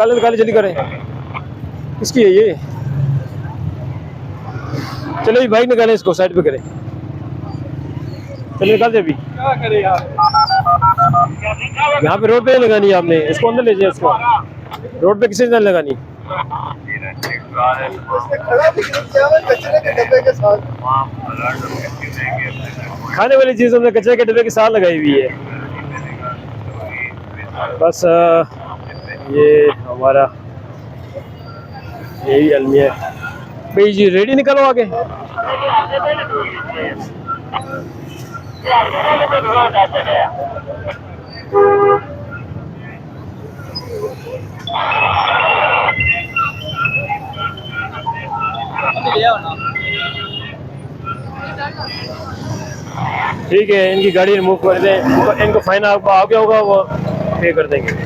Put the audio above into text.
निकाले जल्दी करें। किसकी है ये? चलो ये बाइक निकाले, इसको साइड पे करें। चलो निकाल दे अभी। क्या करे यार, यहाँ पे रोड पे लगानी है आपने, इसको अंदर ले जाए। इसको रोड पे किसी ने लगानी। इसने खड़ा भी नहीं किया हुआ कचरे के डब्बे के साथ। खाने वाली चीज हमने कचरे के डब्बे के साथ लगाई हुई है। बस ये हमारा यही अलमिया है भाई जी। रेडी निकालो आगे। ठीक है, इनकी गाड़ी रिमूव कर दें। इनको फाइन आ गया होगा, वो पे कर देंगे।